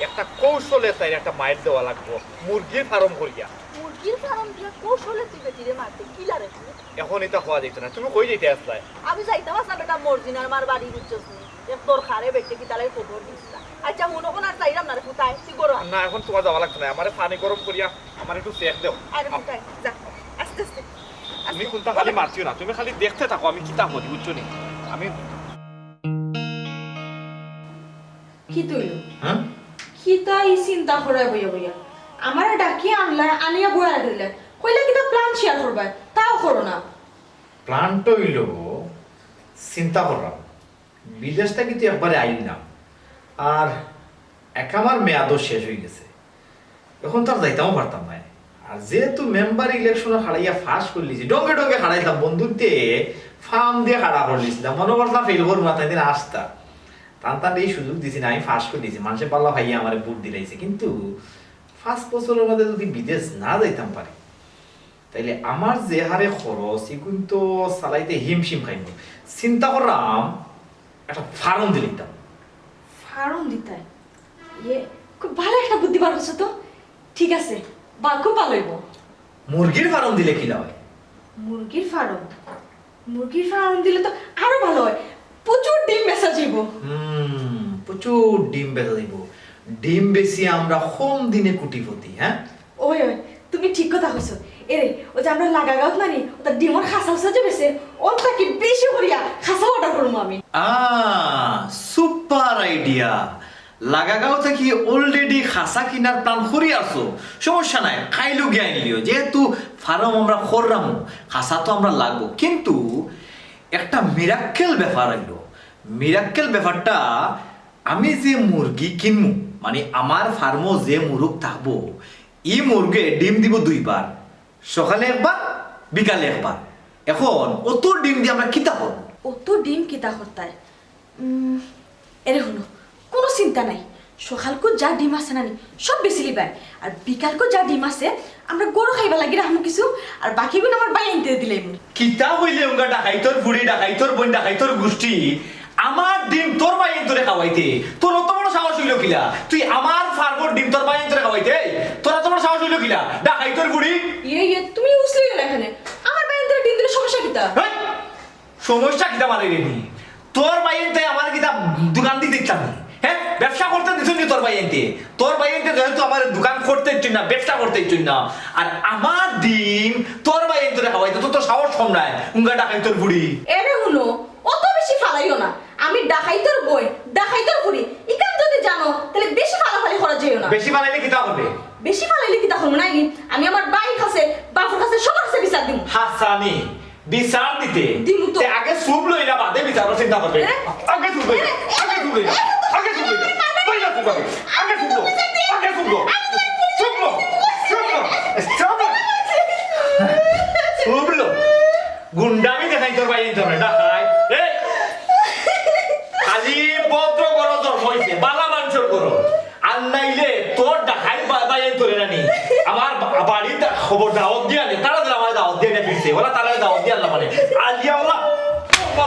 একটা কৌশলে তাই একটা মাইর দেওয়া লাগবো মুরগির ফার্ম করিয়া। মুরগির ফার্ম দিয়া কৌশলে তুই বেটিরে মারতে কি লারে তুই? এখন এটা হওয়া যেত না, তুমি কই যেতে আসলাই? আমি যাইতাম না বেটা মর্জিনার মার বাড়ি বুঝছস নি, এক তোর খারে বেটে কি তালে খবর দিস না। আচ্ছা মনে কোন আর চাইলাম না রে কোথায় তুই গরো না এখন তোমার যাওয়া লাগতো না, আমার পানি গরম করিয়া আমার একটু চেক দেও। আরে কোথায় যা আস্তে আস্তে তুমি কোনটা খালি মারছিও না, তুমি খালি দেখতে থাকো আমি কিতা করি বুঝছো নি। আমি কি তুই হ্যাঁ কি তাই চিন্তা করে বইয়া বইয়া আমার ডাকিয়ে আনলা আনিয়া বইয়া দিলে কইলে কিতা প্ল্যান শেয়ার করবা তাও করো না। প্ল্যানটা হইল চিন্তা করলাম বিদেশ থেকে তো একবারে আইলাম আর আমার মেয়াদও শেষ হয়ে গেছে, এখন তো আর যাইতেও পারতাম না। আর যেহেতু মেম্বার ইলেকশনে হারাইয়া ফাঁস করলিছি, ডঙ্গে ডঙ্গে হারাইলাম, বন্ধুতে ফার্ম দিয়ে হারা করলিছিলাম, মনে করলাম ফেল করবো না, তাই দিন আসতা টান এই সুযোগ দিছি না, আমি ফাঁস করে দিয়েছি, মানুষের পাল্লা ভাইয়া আমার বুট দিলাইছে। কিন্তু 5 বছরের মধ্যে যদি বিদেশ না যাইতাম পারি তাইলে আমার যে হারে খরচ এগুলো তো চালাইতে হিমশিম খাইব। চিন্তা করলাম একটা ফার্ম দিয়ে নিতাম। ফার্ম দিতে ইয়ে খুব ভালো একটা বুদ্ধি বার করছো তো, ঠিক আছে বা খুব ভালো হইব। মুরগির ফার্ম দিলে কি হয়? মুরগির ফার্ম, মুরগির ফার্ম দিলে তো আরো ভালো হয়, প্রচুর ডিম বেচা যাইব। প্রচুর ডিম বেচা দিব, ডিম বেশি আমরা কম দিনে কোটিপতি। হ্যাঁ ওই ওই তুমি ঠিক কথা কইছো। এরে ও যে আমরা লাগা গাঁত মারি ওটা ডিমর খাসা উসা যে বেছে ওটা কি বেশি করিয়া খাসা অর্ডার করবো আমি। সুপার আইডিয়া, লাগাগাঁও থেকে অলরেডি খাসা কিনার প্ল্যান করি আসো, সমস্যা নাই, খাইলো গিয়ে আইলিও, যেহেতু ফার্ম আমরা করলাম খাসা তো আমরা লাগবো। কিন্তু একটা মিরাক্কেল ব্যাপার আইলো, মিরাক্কেল ব্যাপারটা আমি যে মুরগি কিনবো মানে আমার ফার্মও যে মুরগ থাকবো এই মুরগে ডিম দিব 2 বার, সকালে একবার বিকালে একবার। এখন অত ডিম দিয়ে আমরা কিতা করবো? অত ডিম কিতা করতায় এরে হলো কোনো চিন্তা নাই, সকালকো যা ডিম আছে নানি সব বেশি লিবাই আর বিকালকো যা ডিম আছে আমরা গরু খাইবা লাগি রাখবো কিছু আর বাকিগুলো আমার বাই আনতে দিলে। কিতা হইলে উঙ্গা ডাকাইতর বুড়ি ডাকাইতর বোন ডাকাইতর গোষ্ঠী আমার ডিম তোর বাইন ধরে খাওয়াইতে, তোর অত বড় সাহস হইল কিলা? তুই আমার ফার্মর ডিম তোর বাইন ধরে খাওয়াইতে, তোর অত বড় সাহস হইল কিলা? ডাকাইতর বুড়ি ইয়ে তুমি উসলে গেলে এখানে আমার বাই আনতে ডিম দিলে সমস্যা কিতা? সমস্যা কিতা মানে রে? তোর বাইন তাই আমার কিতা দোকান দিয়ে দেখতাম, হ্যাঁ ব্যবসা করতে দিছুন তোর বাইনতে, তোর বাইনতে যেহেতু আমার দোকান করতে ইচ্ছুন না, ব্যবসা করতে ইচ্ছুন না, আর আমার ডিম তোর বাইন ধরে খাওয়াইতে তো তোর সাহস কম নাই উঙ্গা ডাকাইতর বুড়ি। এরে হলো অত বেশি ফালাইও না, আমি ডাকাইতর বই ডাকাইতর বুড়ি ইকান যদি জানো তাহলে বেশি ফালাফালি করা যাইও না। বেশি ফালাইলে কিতা হবে? বেশি ফালাইলে কিতা হলো নাই আমি আমার বাই কাছে বাপুর কাছে সবার কাছে বিচার দিব। হাসানি বিচার দিতে দিমু তো। আগে সুপ লইলা বাদে বিচারও চিন্তা করবে। আগে সুপ লইলা, আগে সুপ লইলা, আগে সুপ লইলা। গুন্ডামি দেখাই তোর বাইরে তোর দেখাই খালি ভদ্র করো জন্ম হয়েছে বালা মানুষের করো আর নাইলে তোর দেখাই বাইরে তোরে নানি আমার বাড়ির খবর দাওয়াত দিয়ে আনে তারা দিলে আমার দাওয়াত দিয়ে ফিরছে ওরা তারা দাওয়াত দিয়ে আনলাম মানে আলিয়া ওলা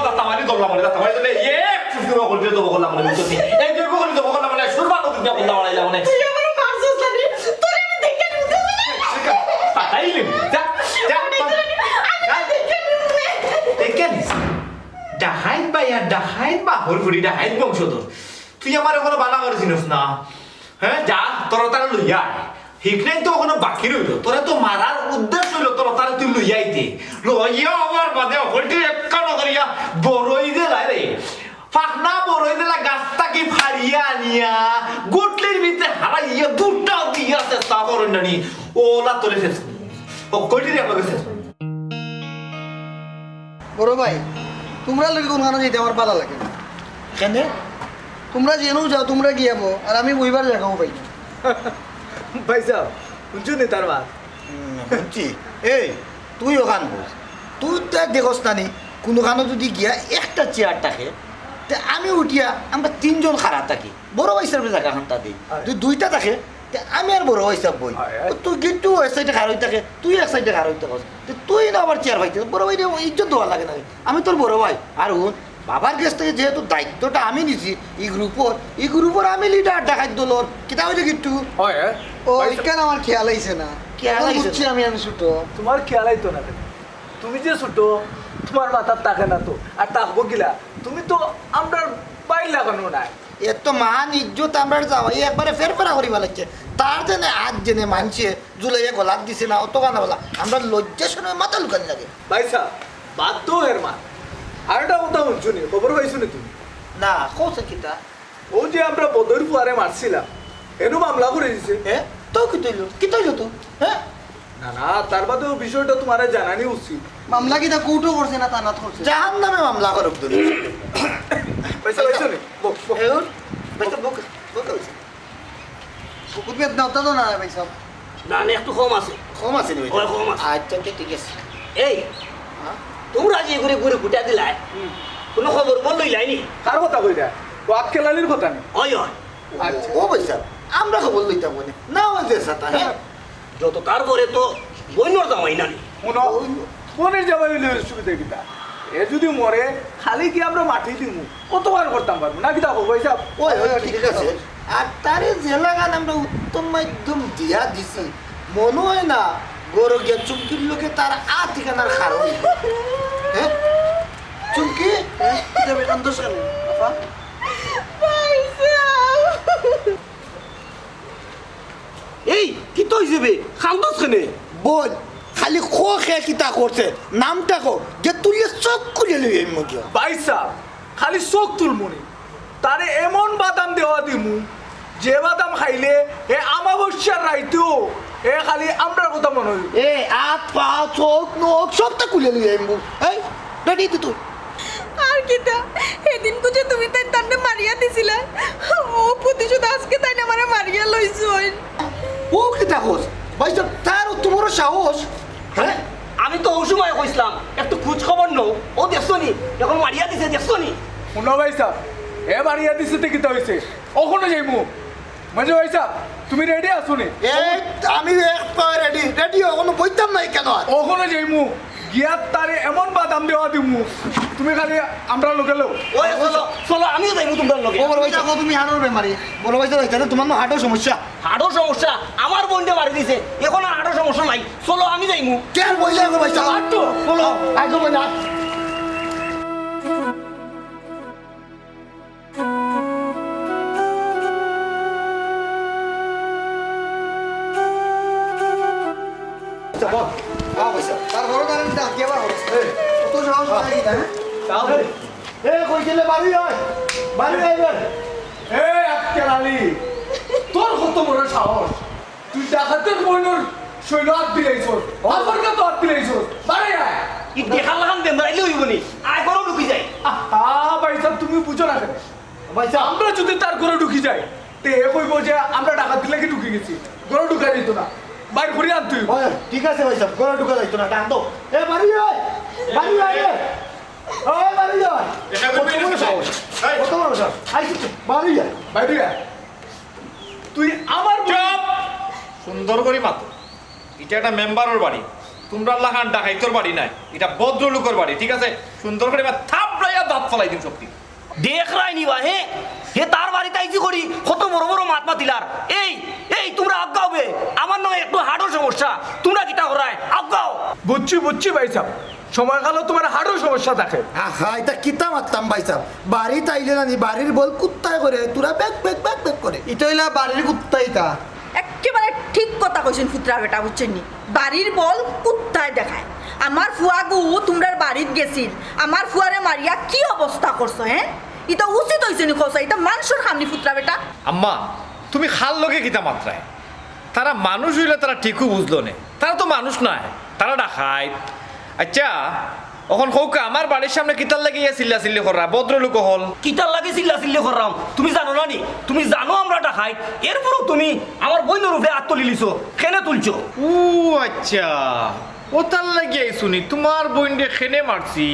দাতামারি দবলা মানে দাতামারি দিলে এক সুন্দর করে দেবো করলাম মানে বুঝছি এই যে করে দেবো করলাম মানে সুরবা নদী দিয়ে বললাম মানে তুই আমার মারছস জানি তোর আমি দেখে নিতে পাঠাইলি যা যা দেখে নিস ডাহাইত বাইয়া ডাহাইত বা হরফুরি ডাহাইত বংশধর তুই আমার এখনো বালা করেছিস না হ্যাঁ যা তোর তারা লইয়া হিকনাই তো ওখানে বাকি রইল তোরা তো মারার উদ্দেশ্য হইল তোর তারা তুই লইয়াইতে লইয়া আমার বাদে হলটি একটা নগরিয়া বড়ই দিলাই রে ফাঁকনা বড়ই দিলা গাছটাকে ফাড়িয়া আনিয়া গুটলির ভিতরে হারাইয়া দুটা দিয়া চেষ্টা করেন নানি ওলা তোরে শেষ ও কইটি রে আমাকে শেষ বড় ভাই তোমরা লোক কোনখানে যেতে আমার ভালো লাগে না কেন তোমরা যেনও যাও তোমরা গিয়াবো আর আমি বইবার জায়গাও পাই না ভাই সাহেব শুনছো নি তার বাদ শুনছি এই তুই ওখান বস তুই তো দেখোস না নি কোনোখানে যদি গিয়া একটা চেয়ার থাকে তে আমি উঠিয়া আমরা তিনজন খারাপ থাকি বড় হিসাবে জায়গাখান তাতে যদি দুইটা থাকে তে আমি আর বড় হিসাব বই তুই কিন্তু এক সাইডে খার হইতে থাকে তুই এক সাইডে খার হইতে থাকস তুই না আবার চেয়ার ভাইতে বড় ভাই ইজ্জত দেওয়া লাগে না আমি তোর বড় ভাই আর বাবার কাছ থেকে যেহেতু দায়িত্বটা আমি নিছি এই গ্রুপর আমি লিডার ডাকাত দলর কিতা হইছে কিন্তু হয় ও কেন আমার খেয়াল আইছে না খেয়াল আইছে না। বুঝছি আমি ছোটো তোমার খেয়াল আইতো না তুমি যে ছোট তোমার মাথার তাকে না তো আর তাকবো গিলা তুমি তো আমরা বাইর লাগানো নাই এত মহান ইজ্জত আমরা যাওয়া একবারে ফের ফেরা করি লাগছে তার জেনে আজ জেনে মানছে জুলাইয়া গলাপ দিছে না অত গানা বলা আমরা লজ্জা শুনে মাথা লুকানি লাগে ভাই সাহেব বাদ তো এর মা আর একটা কথা শুনছো নি খবর পাইছো নি তুমি না কৌছে কিতা ও যে আমরা বদর ফুয়ারে মারছিলাম এনু মামলা করে দিছে হ্যাঁ তো কি তৈল তো হ্যাঁ না না তার বাদেও বিষয়টা তোমার জানানি উচিত মামলা কিটা কোর্টও করছে না থানাত করছে জাহান নামে মামলা করব ধরে পয়সা পাইছো নি বক, বক। এখন বেটা বক বক বুকুত বেদ নাও তো না ভাই সব না না একটু কম আছে কম আছে নি ওই কম আছে। আচ্ছা ঠিক আছে এই তোমরা যে করে ঘুরে ঘুটা দিলাই কোনো খবর বল লইলাইনি কার কথা কই দেয় ওয়াক খেলালির কথা নেই হয় হয় আচ্ছা ও বলছা আমরা খবর লইতাম বলে না ওদের সাথে হ্যাঁ যত তারপরে তো বইনর জামাই নানি শুনো ফোনের যাবে সুবিধা কিতা এ যদি মরে খালি কি আমরা মাটি দিমু কতবার করতাম পারবো না কিতা হবো হিসাব ওই ঠিক আছে আর তারে জেলা গান আমরা উত্তম মাধ্যম দিয়া দিছি মনে হয় না গরু গিয়া চুমকির লোকে তার ঠিকানার খারণ হ্যাঁ চুমকি যাবে সন্তোষ কেন আপা এই কি তো হইছে খান্দস কেনে বল খালি খো খে কিতা করছে নামটা কো যে তুই চোখ খুলে লই এই মুখে পয়সা খালি চোখ তুলমুনি তারে এমন বাদাম দেওয়া দিমু যে বাদাম খাইলে এ আমাবস্যার রাইতেও এ খালি আমরার কথা মনে হইব এ আত পা চোখ নখ সবটা খুলে লই এই মুখ এই রেডি তুই আর কিটা এদিন কুজে তুমি তাই তান্ডে মারিয়া দিছিলা ও প্রতিশোধ আজকে তাই আমারে মারিয়া লইছই ও কিতা কোস ভাই তার তোমার সাহস হ্যাঁ আমি তো ওই সময় কইছিলাম একটু খোঁজ খবর নো ও দেখছো নি এখন মারিয়া দিছে দেখছো নি শুনো ভাইসা এ মারিয়া দিছে তে কিতা হইছে ওখানে যাইমু মানে ভাইসা তুমি রেডি আছো নি এই আমি রেডি রেডি কোনো বইতাম নাই কেন আর ওখানে যাইমু গিয়া তারে এমন বাদাম দেওয়া দিমু তুমি খালি আমরা লোকেলো ওই চলো চলো আমিও যাইবো তোমার লগে ও বড় ভাই দেখো তুমি হাড়ের বেমারি বড় ভাই তো তোমার না হাড়ের সমস্যা হাড়ও সমস্যা আমার বোনটা মারি দিছে এখন আর হাড়ও সমস্যা নাই চলো আমি যাইমু কেন বইলে গো ভাই চলো আটটো। বলো আগে বই না তারপরে তার ডাকি আবার হচ্ছে কত সাহস লাগে না তাহলে এ কইছিলে বাড়ি হয় বাড়ি আইবেন এ আজকের আলী তোর কত বড় সাহস তুই ডাকাতের বইনর শৈল হাত দিলাইছ আমার কা তো হাত দিলাইছ বারে আয় ই দেখার লাগান বেমারাইলে হইব নি আয় করো ঢুকি যাই ভাই সাহেব তুমি বুঝো না কেন ভাই আমরা যদি তার ঘরে ঢুকি যাই তে এ কইব যে আমরা ডাকাত দিলে কি ঢুকে গেছি ঘরে ঢুকা দিত না বাইর করে আন তুই ওই, ঠিক আছে ভাই সাহেব ঘরে ঢুকা যাইতো না টান তো এ বাড়ি আয় বাড়ি আয় রে। ওই বাড়ি আয় এটা কত করবি না বড় তুই? সাহস, এই। কত বড় সাহস আইছিস তো, বাড়ি আয় বাইরে আয়। তুই আমার চুপ সুন্দর করে মাতো এটা একটা মেম্বারের বাড়ি তোমরা লাহান ডাকাইতর বাড়ি নাই এটা ভদ্রলোকের বাড়ি ঠিক আছে সুন্দর করে থাপড়াইয়া দাঁত ফলাই দিন শক্তি দেখ রাই নিবা হে তার বাড়িতে আইছি করি কত বড় বড় মাত মাতিলার এই এই তোমরা আজ্ঞাবে আমার নয় একটু হাড়ও সমস্যা তোমরা কিটা করায় আজ্ঞাও বুঝছি ভাই সাহেব সময়কালও তোমার হাড়ও সমস্যা থাকে আহা এটা কিতা মারতাম ভাই সাহেব বাড়ি তাইলে না নি বাড়ির বল কুত্তায় করে তোরা ব্যাগ ব্যাগ ব্যাগ ব্যাগ করে এটা হইলা বাড়ির কুত্তাই তা একেবারে ঠিক কথা কইছেন ফুতরা বেটা বুঝছেন নি বাড়ির বল কুত্তায় দেখায় আমার ফুয়া গু তোমরা বাড়িত গেছিল আমার ফুয়ারে মারিয়া কি অবস্থা করছো হ্যাঁ এটা উচিত হয়েছে নি খোসা এটা মানুষের সামনে ফুতরা বেটা আম্মা তুমি খাল লগে কিতা মাত্রায় তারা মানুষ হইলে তারা ঠিকও বুঝলো নে তারা তো মানুষ নয় তারা ডাকায় আচ্ছা এখন কৌকা আমার বাড়ির সামনে কিতার লাগিয়ে চিল্লা করা ভদ্রলোক হল কিটার লাগে চিল্লা চিল্লি করলাম তুমি জানো না নি তুমি জানো আমরা খাই এরপরও তুমি আমার বইনের উপরে আত্মলি লিছো কেনে তুলছো ও আচ্ছা ও তার লাগিয়ে শুনি তোমার বইন্ডে খেনে মারছি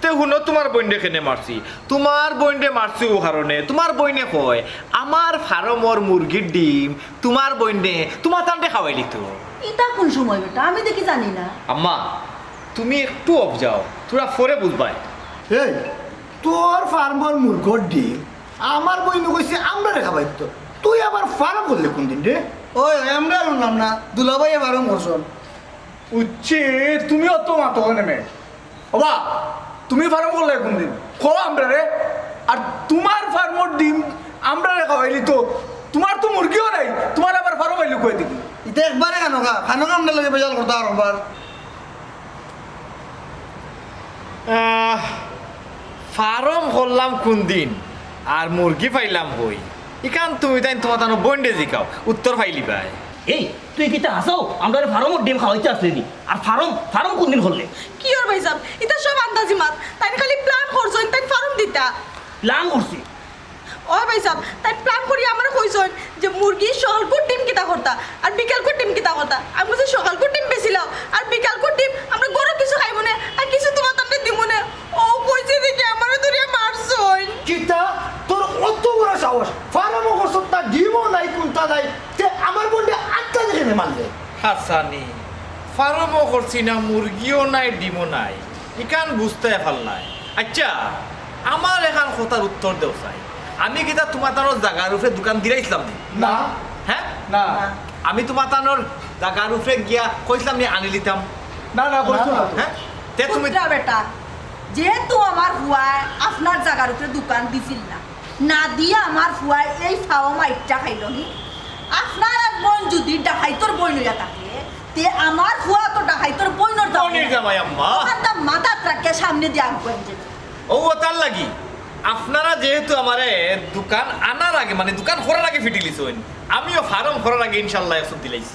তে শুনো তোমার বইন্ডে খেনে মারছি তোমার বইন্ডে মারছি ও কারণে তোমার বইনে কয় আমার ফার্মর মুরগির ডিম তোমার বইন্ডে তোমার তান্ডে খাওয়াই লিত এটা কোন সময় বেটা আমি দেখি জানি না আম্মা তুমি একটু অফ যাও তোরা পরে বুঝবাই এই তোর ফার্মার মুরগর ডিম আমার বই কইছে আমরা রেখা পাই তো তুই আবার ফার্ম করলে কোন দিন রে ওই আমরা শুনলাম না দুলাভাই এবারও মরছন উচ্চে তুমিও তো মাতো নেমে বাবা তুমি ফার্ম করলে কোন দিন খো আমরা রে আর তোমার ফার্মর ডিম আমরা রে খাওয়াইলি তো তোমার তো মুরগিও নাই তোমার আবার ফার্ম আইলি কই দিবি এটা একবারে খানো আমরা লাগে বেজাল করতে আর একবার ফার্ম করলাম কোন দিন আর মুরগি পাইলাম কই ইকান তুমি তাই তোমার তানো বন্ডে জিকাও উত্তর পাইলি ভাই এই তুই কিটা হাসাও আমরা ফার্মর ডিম খাওয়াইতে আসলে নি আর ফার্ম কোন দিন করলে কি আর ভাই সাহেব এটা সব আন্দাজি মাত তাই খালি প্ল্যান করছেন তাই ফার্ম দিতা প্ল্যান করছি ও ভাই সাহেব তাই প্ল্যান করি আমার কইছেন যে মুরগি সকাল কো ডিম কিতা করতা আর বিকাল কো ডিম কিতা করতা আমি বলছি সকাল কো ডিম বেছিলাম আর বিকাল কো ডিম আমরা গরম কিছু খাইব না আর কিছু তোমার তামনে দিব না ও কইছে দেখি আমারে ধরে মারছন কিতা তোর অত বড় সাহস ফার্মও করছ না ডিমও নাই কোনটা নাই তে আমার বন্ডে আটটা দেখে মারলে হাসানি ফার্মও করছি না মুরগিও নাই ডিমও নাই ইকান বুঝতে পারলাই আচ্ছা আমার এখান কথার উত্তর দেও চাই আমি কিতা তোমার তানোর জাগার উপরে দোকান দিলাইছিলাম নি না হ্যাঁ না আমি তোমার তানোর জাগার উপরে গিয়া কইছিলাম নি আনি লিতাম না না করছো না হ্যাঁ তে তুমি ফুতরা বেটা যেহেতু আমার ফুয়ায় আপনার জায়গার উপরে দোকান দিছিল না না দিয়ে আমার ফুয়ায় এই ফাওয়া মাইটটা খাইল নি আপনার এক বোন যদি ডাকাইতর বই লইয়া থাকে তে আমার ফুয়া তো ডাকাইতর বইনর পনির জামাই আম্মা ওখানটা মাথা ট্রাকে সামনে দিয়ে আনবেন যে ও তার লাগি আপনারা যেহেতু আমারে দোকান আনার আগে মানে দোকান করার আগে ফিটিলিছেন আমিও ফার্ম করার আগে ইনশাল্লাহ ওষুধ দিলাইছি